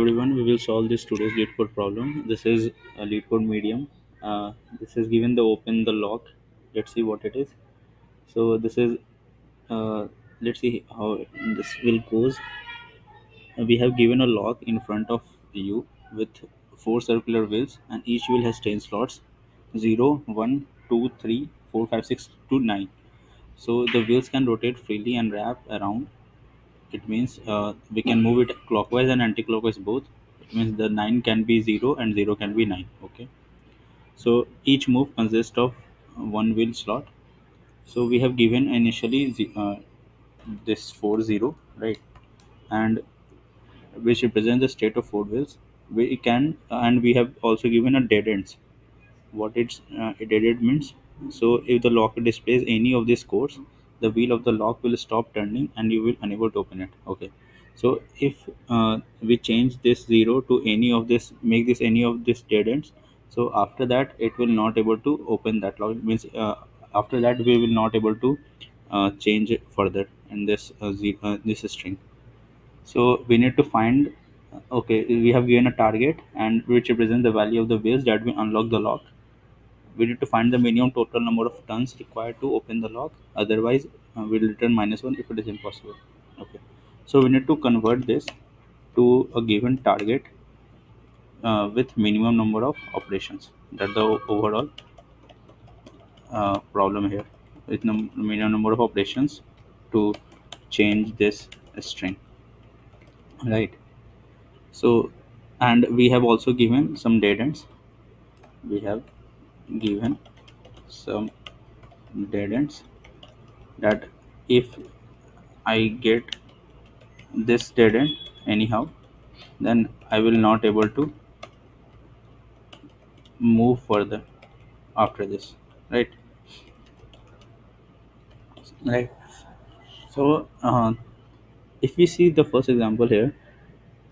Everyone, we will solve this today's LeetCode problem. This is a LeetCode medium. This is given the open the lock. Let's see what it is. So this is let's see how this will goes. We have given a lock in front of you with four circular wheels, and each wheel has 10 slots: 0, 1, 2, 3, 4, 5, 6 to 9. So the wheels can rotate freely and wrap around. It means we can move it clockwise and anti-clockwise both. It means the 9 can be 0 and 0 can be 9. Okay. So each move consists of one wheel slot. So we have given initially this 4 0, right? And which represents the state of four wheels. We can and we have also given a dead ends. What dead end means? So if the lock displays any of these codes, the wheel of the lock will stop turning and you will unable to open it. Okay. So if we change this 0 to any of this, make this any of these dead ends, so after that it will not able to open that lock. It means after that we will not able to change it further in this this string. So we need to find, okay, we have given a target and which represents the value of the wheels that will unlock the lock. We need to find the minimum total number of turns required to open the lock. Otherwise, we'll return -1 if it is impossible. Okay. So we need to convert this to a given target with minimum number of operations. That's the overall problem here. With minimum number of operations to change this string, right? So, and we have also given some dead ends. We have given some dead ends that if I get this dead end anyhow, then I will not able to move further after this, right? Right. So if we see the first example here,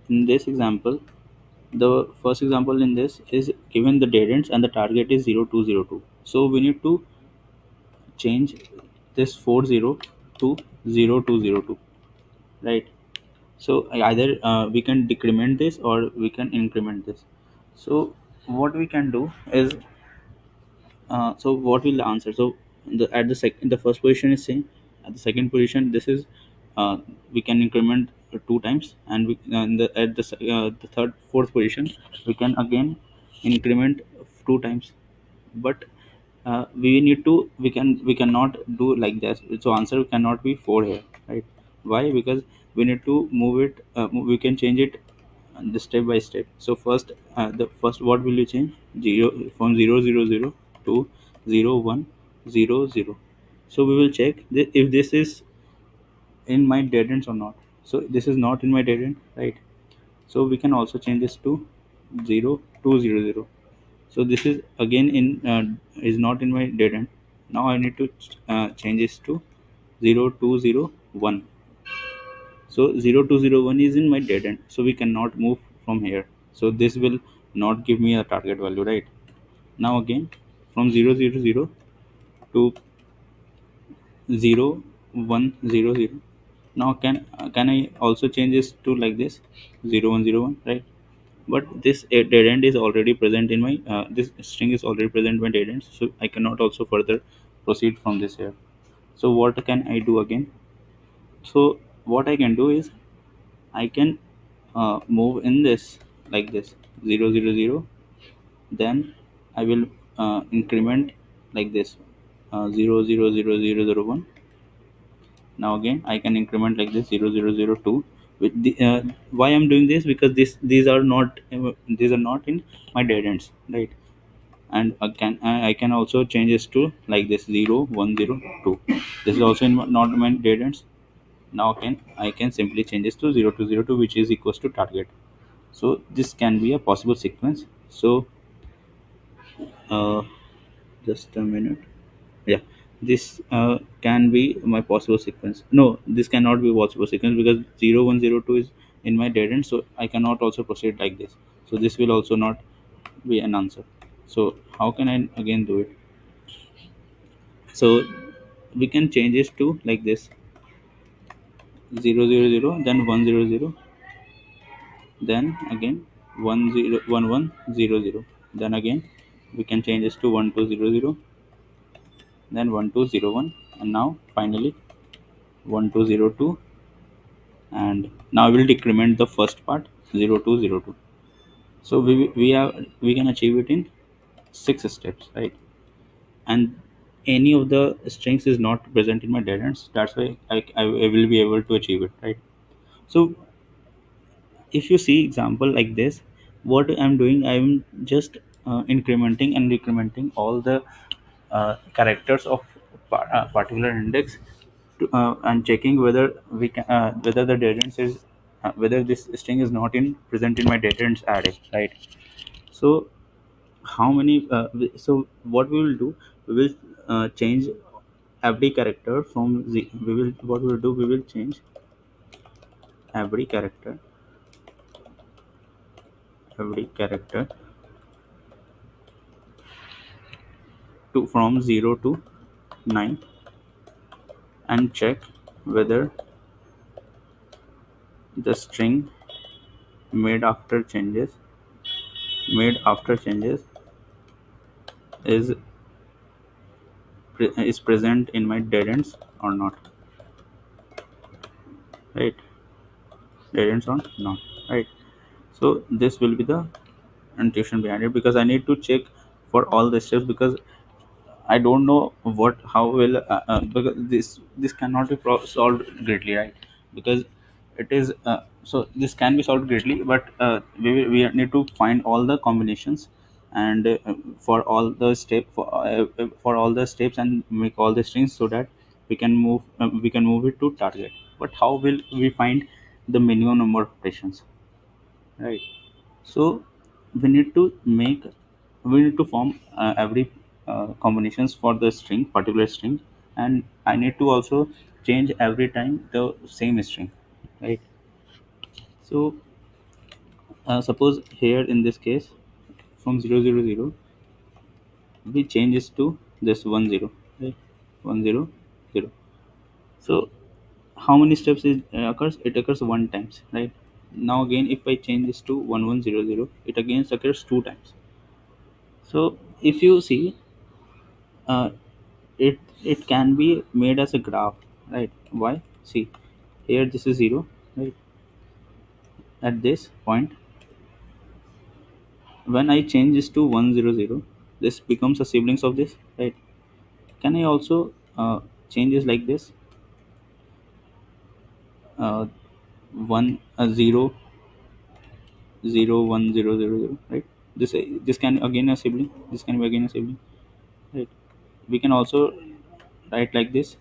in this example, the first example in this is given the dead ends and the target is 0202. So we need to change this 40 to 0202, right? So either we can decrement this or we can increment this. So what we can do is, so what will the answer? So at the second, the first position is same. At the second position, this is we can increment two times, and we at the third, fourth position, we can again increment two times. But we need to we cannot do like this. So answer cannot be 4 here, right? Why? Because we need to move it. We can change it the step by step. So first, the first, what will you change? Zero, from 000 to 0100. So we will check if this is in my dead ends or not. So this is not in my dead end, right? So we can also change this to 0200. So this is again in is not in my dead end. Now I need to change this to 0201. So 0201 is in my dead end, so we cannot move from here. So this will not give me a target value, right? Now again, from 000 to 0100. Now can I also change this to like this 0101, right? But this dead end is already present in my this string is already present in my dead end, so I cannot also further proceed from this here. So what can I do again? So what I can do is I can move in this like this 000. Then I will increment like this 00001. Now again I can increment like this 0002. With why I'm doing this? Because these are not in my dead ends, right? And I can also change this to like this 0102. This is also in not my dead ends. Now I can simply change this to 0202, which is equals to target. So this can be a possible sequence. So uh, just a minute. Yeah, this can be my possible sequence. No, this cannot be possible sequence because 0102 is in my dead end, so I cannot also proceed like this. So this will also not be an answer. So how can I again do it? So we can change this to like this 000, then 100, then again 101100, then again we can change this to 1200, then 1201, and now finally 1202, and now we will decrement the first part 0202. So we can achieve it in 6 steps, right? And any of the strings is not present in my dead ends, that's why I will be able to achieve it, right? So if you see example like this, what I'm doing, I'm just incrementing and decrementing all the characters of particular index and checking whether we can whether the dead ends is whether this string is not in present in my dead ends array, right? So how many so what we will do, we will change every character from the we will what we will do, we will change every character every character to from 0 to 9, and check whether the string made after changes made after changes is is present in my dead ends or not, right? Dead ends or not, right? So this will be the intuition behind it, because I need to check for all the steps, because I don't know what how will because this cannot be solved greatly, right? Because it is so this can be solved greatly, but we need to find all the combinations, and for all the steps and make all the strings, so that we can move it to target. But how will we find the minimum number of operations, right? So we need to make we need to form every combinations for the string particular string, and I need to also change every time the same string, right? So suppose here in this case, from 000 we change this to this 10, right? 100. So how many steps it occurs? It occurs one times, right? Now again if I change this to 1100, it again occurs two times. So if you see, uh, it can be made as a graph, right? Why? See, here this is 0, right? At this point, when I change this to 100, this becomes a siblings of this, right? Can I also change this like this, uh, 1 0 0 1 0 0 0, right? This can again a sibling, this can be again a sibling, right? We can also write like this,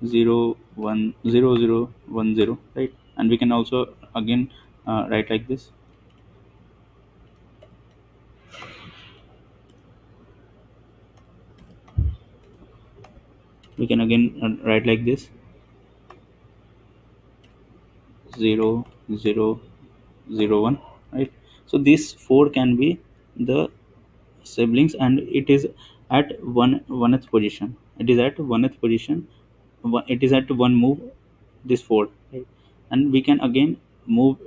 0 1 0 0 1 0, right? And we can also again write like this, we can again write like this, 0 0 0 1, right? So these four can be the siblings, and it is at oneth position, it is at oneth position, it is at one move, this four, right? And we can again move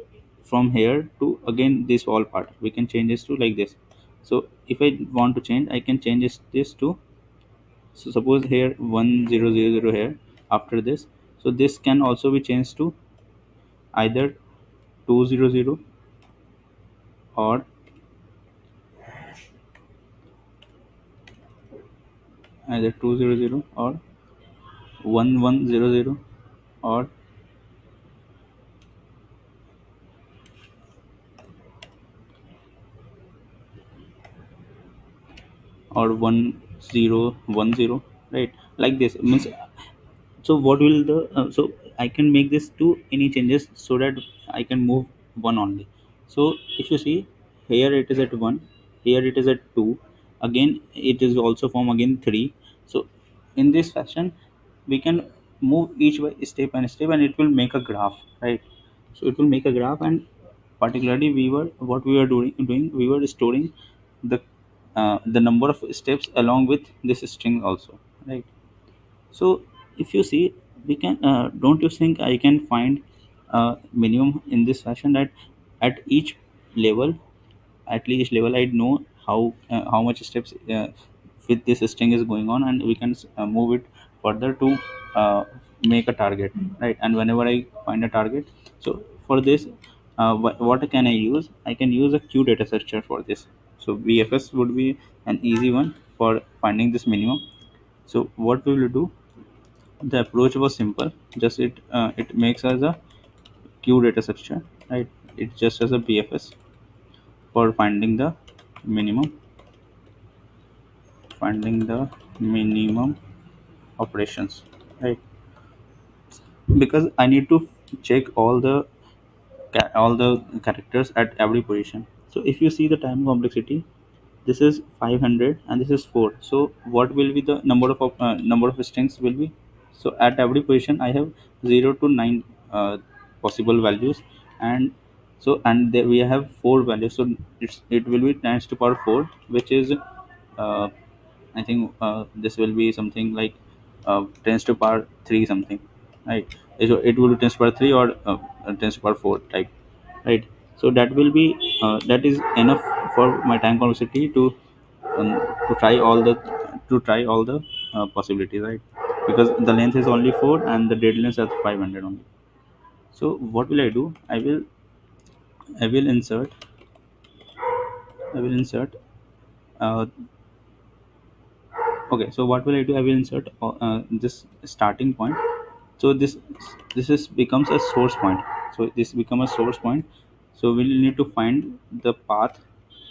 from here to again this all part, we can change this to like this. So if I want to change, I can change this to, so suppose here 1000 here after this, so this can also be changed to either 200, or either 200 or 1100, or 1010, right? Like this means, so what will the so I can make this to any changes, so that I can move one only. So if you see, here it is at 1, here it is at 2, again it is also form again 3. So in this fashion we can move each by step and step, and it will make a graph, right? So it will make a graph, and particularly we were what we were doing, we were storing the number of steps along with this string also, right? So if you see, we can don't you think I can find minimum in this fashion that at each level at each level I know how much steps with this string is going on, and we can move it further to uh, make a target, right? And whenever I find a target, so for this, what can I use? I can use a queue data structure for this. So BFS would be an easy one for finding this minimum. So what we will do, the approach was simple. Just it makes us a queue data structure, right? It's just as a BFS for minimum finding the minimum operations, right? Because I need to check all the characters at every position. So if you see the time complexity, this is 500 and this is 4. So what will be the number of strings will be? So at every position I have 0 to 9 possible values, and so and there we have 4 values. So it will be 10 to power 4, which is uh, I think this will be something like 10 to power 3 something, right? It will be 10 to power 3 or 10 to power 4 type, right? So that is enough for my time complexity um, to try all the possibilities, right? Because the length is only 4 and the dead length is 500 only. So what will I do? I will insert uh, okay. So what will I do? I will insert this starting point. So this is becomes a source point. So this becomes a source point. So we'll need to find the path.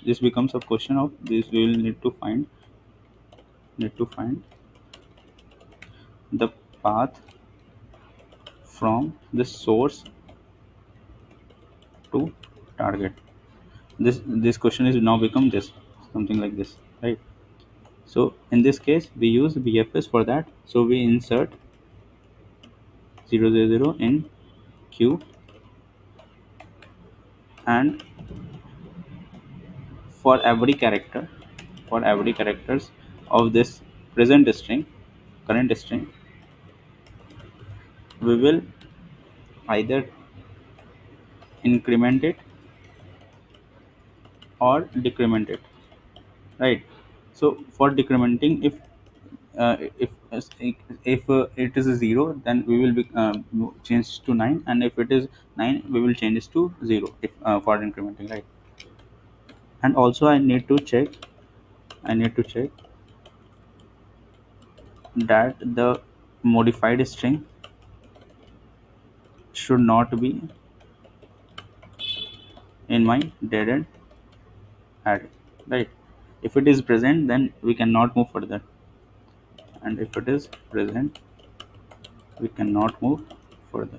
This becomes a question of this. We will need to find the path from the source to target. This question is now become this something like this, right? So in this case we use BFS for that. So we insert 000 in queue, and for every character for every characters of this present string current string, we will either increment it or decrement it, right? So for decrementing, if it is a 0, then we will be change to 9, and if it is 9 we will change it to 0 if for incrementing, right? And also I need to check that the modified string should not be in my dead end array, right? If it is present, then we cannot move further, and if it is present, we cannot move further,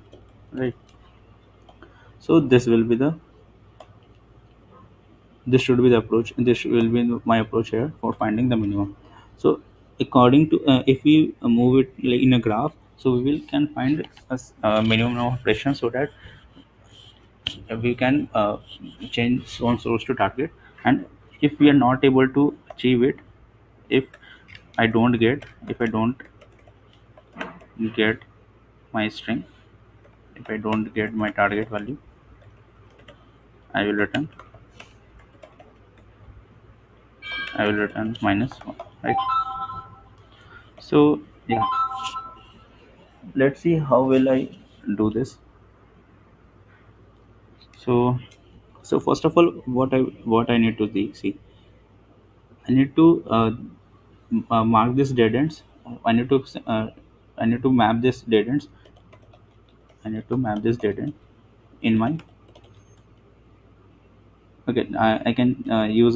right? So this should be the approach. This will be my approach here for finding the minimum. So according to if we move it like in a graph, so we will can find a minimum operation, so that we can change one source to target. And if we are not able to achieve it, if I don't get my string, if I don't get my target value, I will return -1, right? So yeah, let's see how will I do this. So first of all, what I need to see, I need to mark this dead ends. I need to uh, I need to map this dead ends. I need to map this dead end in my okay. I can use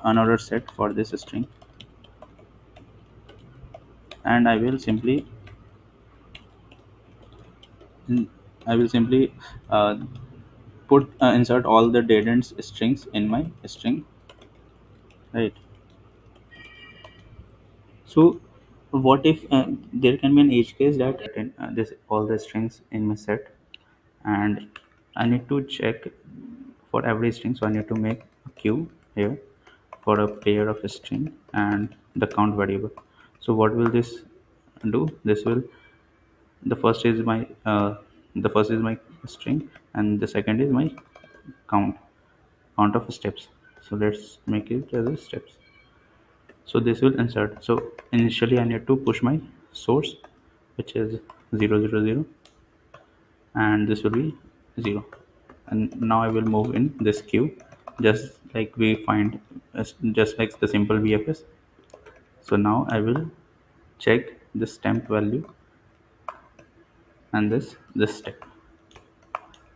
another set for this string, and I will simply uh, put insert all the dead ends strings in my string, right? So what if there can be an edge case that this all the strings in my set, and I need to check for every string. So I need to make a queue here for a pair of string and the count variable. So what will this do? This will the first is my The first is my string, and the second is my count of steps. So let's make it as a steps. So this will insert. So initially I need to push my source, which is 0 0 0, and this will be 0. And now I will move in this queue, just like we find, just like the simple BFS. So now I will check this temp value and this step.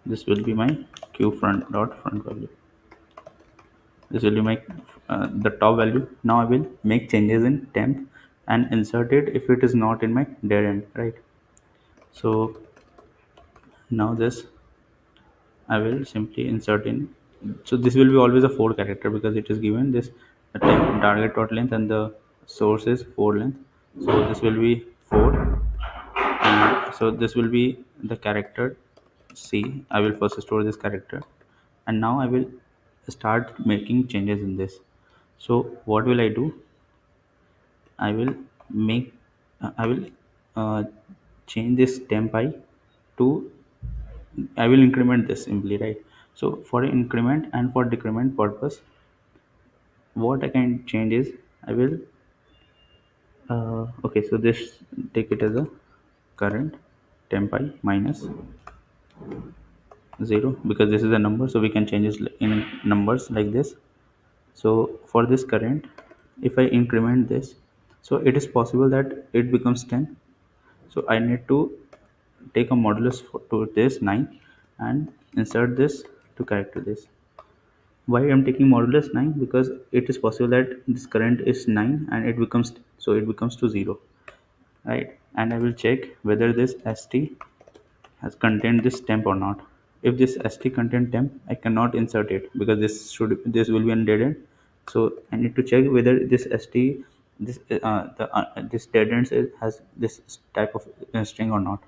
This will be my queue front value. This will be my the top value. Now I will make changes in temp and insert it if it is not in my dead end, right? So now this I will simply insert in. So this will be always a 4 character because it is given this the target dot length and the source is 4 length. So this will be 4, and so this will be the character C. I will first store this character, and now I will start making changes in this. So what will I do? I will make I will uh, change this temp I to, I will increment this simply, right? So for increment and for decrement purpose, what I can change is I will okay. So this, take it as a current temp I minus 0 because this is a number, so we can change it in numbers like this. So for this current, if I increment this, so it is possible that it becomes 10. So I need to take a modulus to this 9 and insert this to character this. Why I'm taking modulus 9? Because it is possible that this current is 9 and it becomes, so it becomes to 0, right? And I will check whether this st has contained this temp or not. If this st contain temp, I cannot insert it because this will be a dead end. So I need to check whether this st, this dead end has this type of string or not.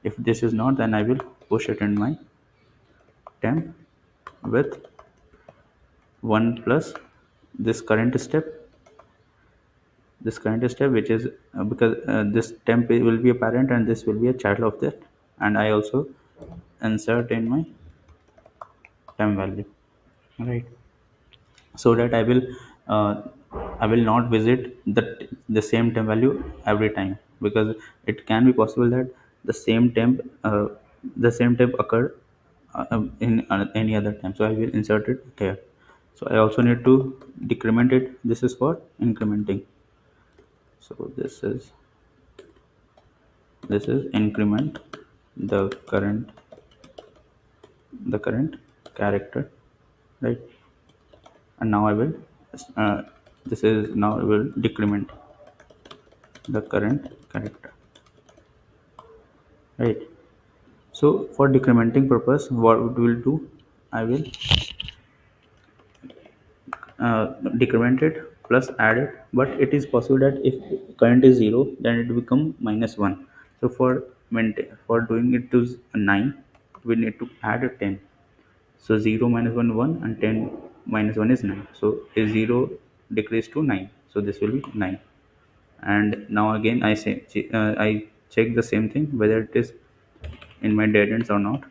If this is not, then I will push it in my temp with 1 plus this current step, which is because this temp will be a parent and this will be a child of that, and I also insert in my temp value, right? So that uh, I will not visit the same temp value every time, because it can be possible that the same temp occurred in any other time. So I will insert it here. So I also need to decrement it. This is for incrementing. So this is increment the current character, right? And now I will uh, this is now I will decrement the current character, right? So for decrementing purpose, what we will do, I will decrement it plus add it. But it is possible that if current is 0, then it become -1. So for doing it to 9, we need to add a 10. So 0 minus 1 1, and 10 minus 1 is 9. So a 0 decrease to 9, so this will be 9. And now again I check the same thing whether it is in my dead ends or not.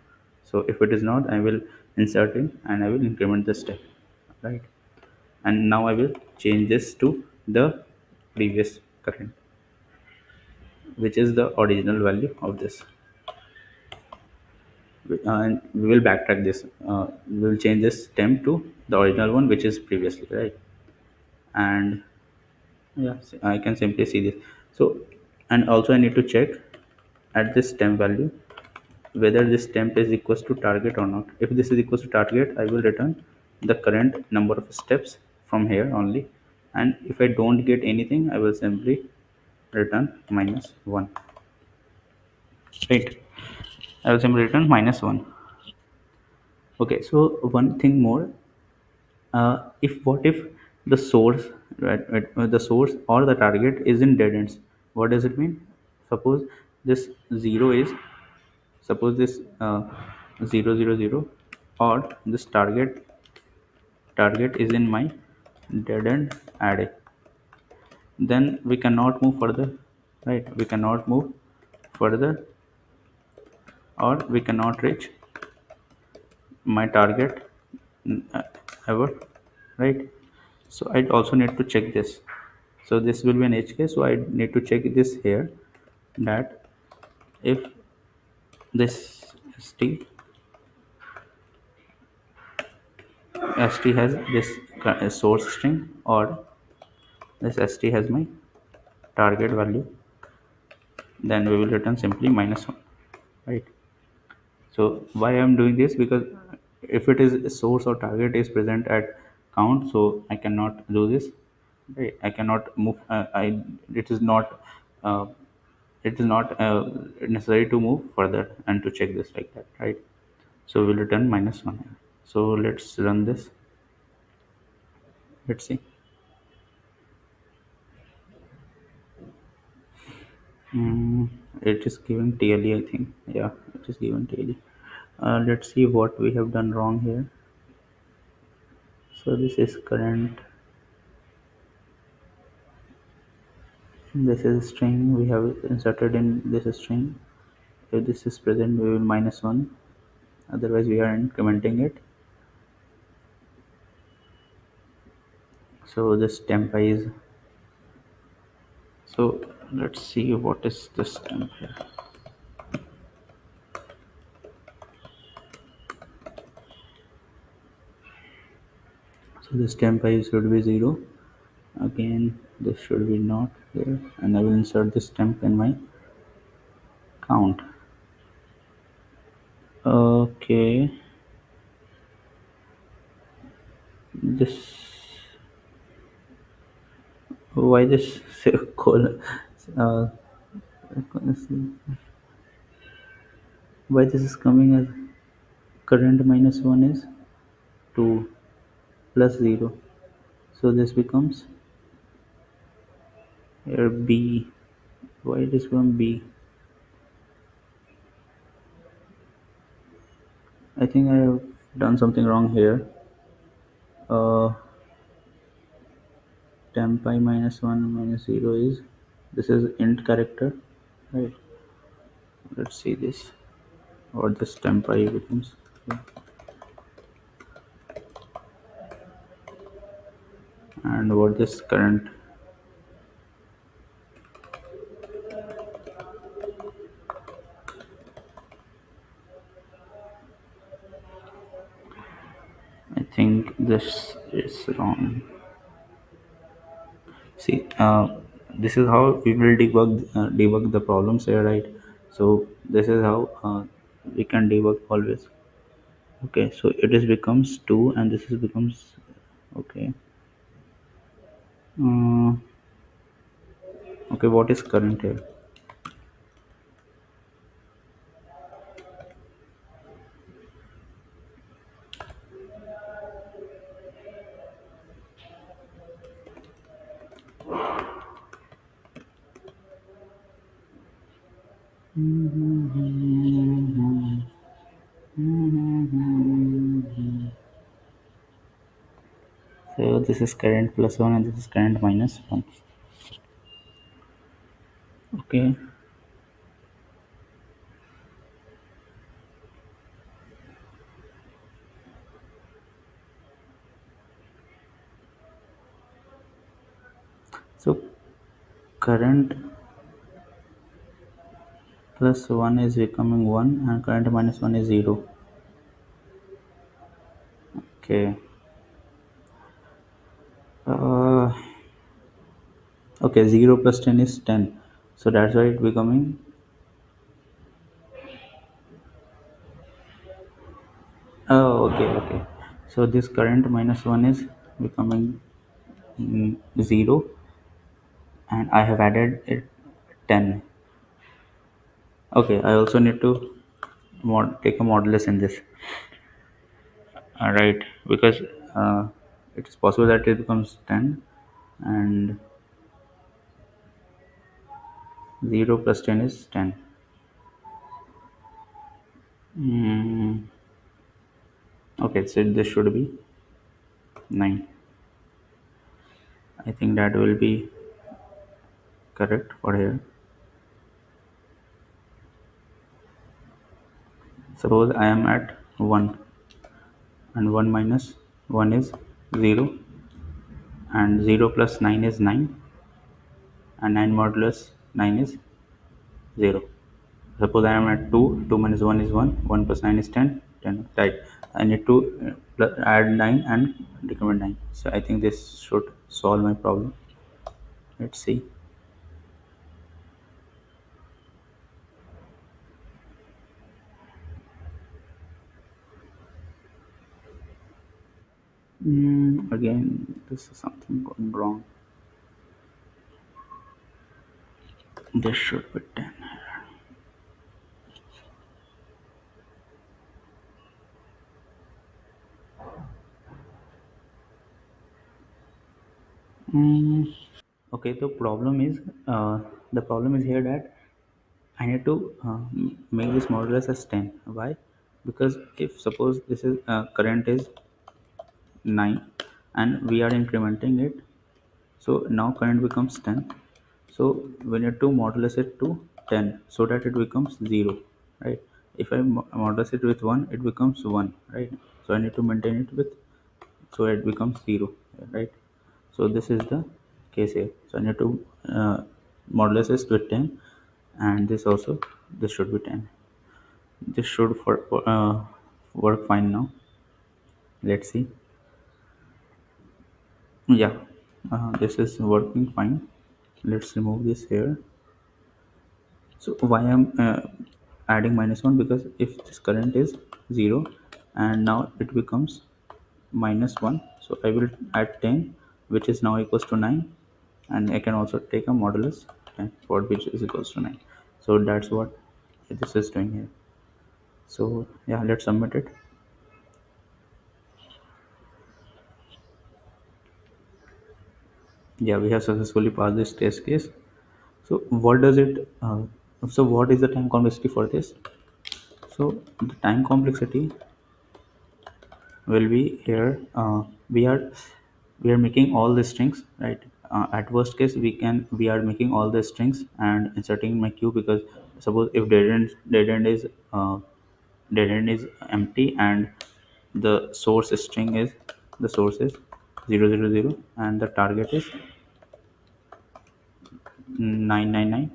So if it is not, I will insert in and I will increment the step, right? And now I will change this to the previous current, which is the original value of this. And we will backtrack this. We will change this temp to the original one, which is previously, right? And yeah, I can simply see this. So, and also I need to check at this temp value whether this temp is equals to target or not. If this is equals to target, I will return the current number of steps from here only. And if I don't get anything, I will simply return -1, right? I will simply return -1. Okay, so one thing more. If what if the source, the source or the target is in dead ends? What does it mean? Suppose this 0 is, suppose this 0 0 0, or this target is in my dead end array, then we cannot move further, right? We cannot move further or we cannot reach my target uh, ever, right? So I also need to check this. So this will be an edge case, so I need to check this here, that if this st has this source string, or this st has my target value, then we will return simply -1, right? So why I'm doing this, because if it is source or target is present at count, so I cannot do this, right? I cannot move, I it is not uh, necessary to move further and to check this like that, right? So we'll return -1. So let's run this. Let's see. Mm, it is given TLE, I think. Yeah, it is given TLE. Let's see what we have done wrong here. So this is current. This is string we have inserted in this string. If this is present, we will -1. Otherwise, we are incrementing it. So this temp is. So let's see what is this temp here. So this temp is should be 0. Again, this should be not there, and I will insert this temp in my count. Okay, this, why this call, uh, why this is coming as current -1 is 2 plus 0, so this becomes here b. Why it is from b? I think I have done something wrong here. uh, temp I -1 -0 is, this is int character, right? Let's see this, or this temp I becomes, and what this current. I think this is wrong. See, this is how we will debug the problems here, right? So this is how we can debug always. Okay, so it is becomes 2, and this is becomes, okay. Uh, okay, what is current here? So this is current +1, and this is current -1. Okay, so current +1 is becoming 1, and current -1 is 0. Okay. Uh, okay, 0 plus 10 is 10. So that's why it becoming. Oh, okay, okay. So this current -1 is becoming 0, and I have added it 10. Okay, I also need to take a modulus in this. Right, because uh, it is possible that it becomes 10, and 0 plus 10 is 10. Mm, okay, so this should be 9. I think that will be correct for here. Suppose I am at 1, and 1 minus 1 is 0, and 0 plus 9 is 9, and 9 modulus 9 is 0. Suppose I am at 2, 2 minus 1 is 1, 1 plus 9 is 10, 10, right? I need to add 9 and decrement 9. So I think this should solve my problem. Let's see. Again, this is something going wrong. This should be 10. Okay, the problem is here that I need to make this modulus as 10. Why? Because if suppose this is current is 9 and we are incrementing it, so now current becomes 10. So we need to modulus it to 10 so that it becomes 0, right? If I modulus it with 1, it becomes 1, right? So I need to maintain it with, so it becomes 0, right? So this is the case here. So I need to modulus is with 10, and this also, this should be 10. This should work fine now. Let's see. Yeah, this is working fine. Let's remove this here. So why I'm adding minus 1? Because if this current is 0 and now it becomes minus 1, so I will add 10, which is now equals to 9, and I can also take a modulus 10 for which is equals to 9. So that's what this is doing here. So yeah, let's submit it. Yeah, we have successfully passed this test case. So what does it so what is the time complexity for this? So the time complexity will be here, we are making all the strings, right? At worst case, we are making all the strings and inserting in my queue, because suppose if uh, dead end is empty, and the source string is, the source is 000, and the target is 999.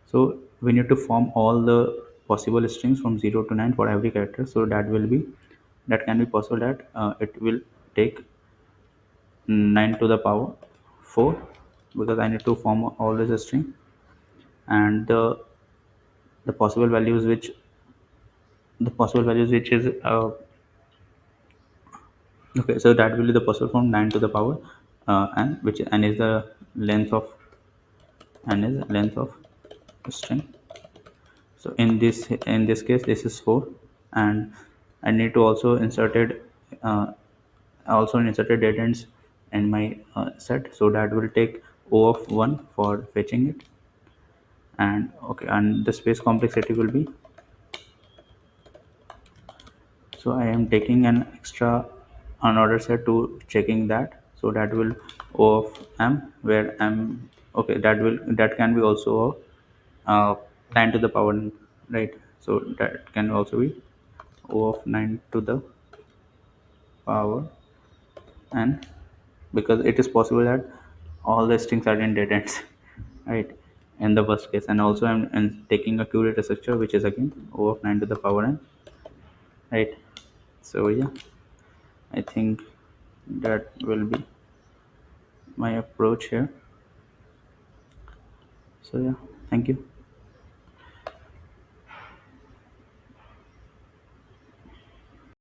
So we need to form all the possible strings from 0 to 9 for every character. So that can be possible that it will take 9 to the power 4, because I need to form all this string, and the possible values which is okay, so that will be the possible from 9 to the power and which n is the length of string. So in this case this is 4, and I need to also inserted uh, also inserted dead ends in my set, so that will take O of 1 for fetching it. And okay, and the space complexity will be, so I am taking an extra unordered set to checking that, so that will O of m, where m, okay, that can be also uh, 9 to the power, right? So that can also be O of 9 to the power n, because it is possible that all the strings are in dead ends, right, in the first case. And also I'm taking a q data structure, which is again O of 9 to the power n, right? So yeah, I think that will be my approach here. So yeah, thank you.